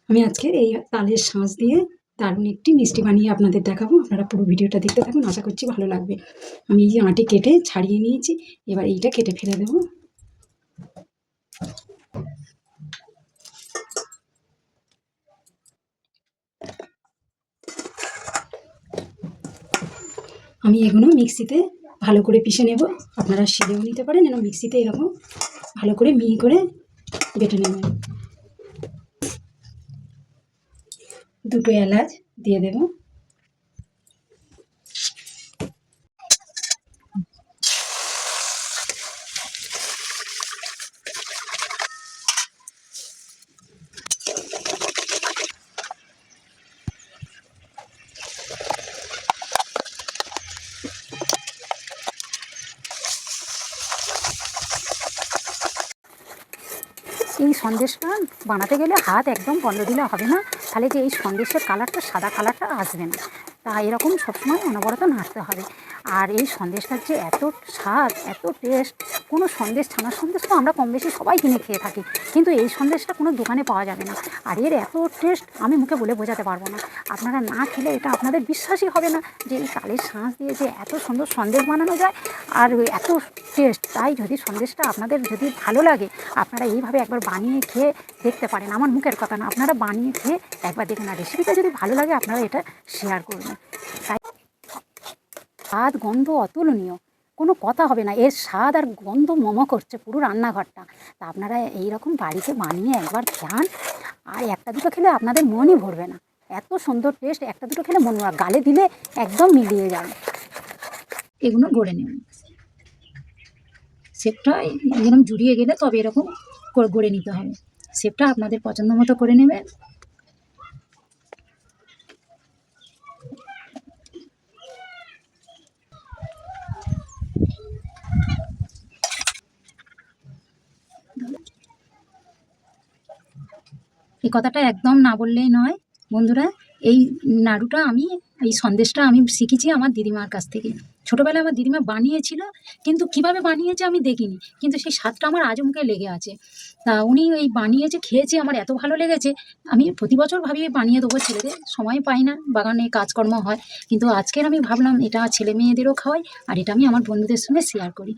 আমি আজকে এই তালের শাঁস দিয়ে দারুণ একটি মিষ্টি বানিয়ে আপনাদের দেখাবো। আপনারা পুরো ভিডিওটা দেখতে থাকুন, আশা করছি ভালো লাগবে। আমি এই যে আটি কেটে ছাড়িয়ে নিয়েছি, এবার এইটা কেটে ফেলে দেবো। আমি এগুলো মিক্সিতে ভালো করে পিষে নেব। আপনারা শিলেও নিতে পারেন, এবং মিক্সিতে এরকম ভালো করে মিহি করে বেটে নেবেন। দুটো এলাচ দিয়ে দেব। এই সন্দেশটা বানাতে গেলে হাত একদম বন্ধ দিলে হবে না, তাহলে যে এই সন্দেশের কালারটা সাদা কালারটা আসবে না। তা এরকম সবসময় অনবরত নাড়তে হবে। আর এই সন্দেশটার যে এত স্বাদ, এত টেস্ট, কোনো সন্দেশ, ছানার সন্দেশ তো আমরা কম বেশি সবাই কিনে খেয়ে থাকি, কিন্তু এই সন্দেশটা কোনো দোকানে পাওয়া যাবে না। আর এর এত টেস্ট আমি মুখে বলে বোঝাতে পারবো না। আপনারা না খেলে এটা আপনাদের বিশ্বাসই হবে না যে এই তালের শাঁস দিয়ে যে এত সুন্দর সন্দেশ বানানো যায় আর এত টেস্ট। তাই যদি সন্দেশটা আপনাদের যদি ভালো লাগে, আপনারা এইভাবে একবার বানিয়ে খেয়ে দেখতে পারেন। আমার মুখের কথা না, আপনারা বানিয়ে খেয়ে একবার দেখুন। আর রেসিপিটা যদি ভালো লাগে আপনারা এটা শেয়ার করবেন। তাই স্বাদ গন্ধ অতুলনীয়, কোনো কথা হবে না। এর স্বাদ আর গন্ধ মম করছে পুরো রান্নাঘরটা। তা আপনারা এইরকম বাড়িতে বানিয়ে একবার খান, আর একটা দুটো খেলে আপনাদের মনই ভরবে না। এত সুন্দর টেস্ট, একটা দুটো খেলে মন গালে দিলে একদম মিলিয়ে যাবে। এগুলো গড়ে নেবেন, শেপটা যেরকম জুড়িয়ে গেলে তবে এরকম গড়ে নিতে হবে। শেপটা আপনাদের পছন্দ মতো করে নেবেন। এই কথাটা একদম না বললেই নয় বন্ধুরা। এই নাড়ুটা এই সন্দেশটা আমি শিখেছি আমার দিদিমার কাছ থেকে। ছোটোবেলায় আমার দিদিমা বানিয়েছিল, কিন্তু কিভাবে বানিয়েছে আমি দেখিনি, কিন্তু সেই স্বাদটা আমার আজও মুখে লেগে আছে। তা উনি এই বানিয়েছে, খেয়েছি, আমার এত ভালো লেগেছে। আমি প্রতি বছর ভাবি বানিয়ে দেবো ছেলেদের, সময় পাই না, বাগানে কাজকর্ম হয়। কিন্তু আজকের আমি ভাবলাম এটা ছেলে মেয়েদেরও খাওয়াই, আর এটা আমি আমার বন্ধুদের সঙ্গে শেয়ার করি।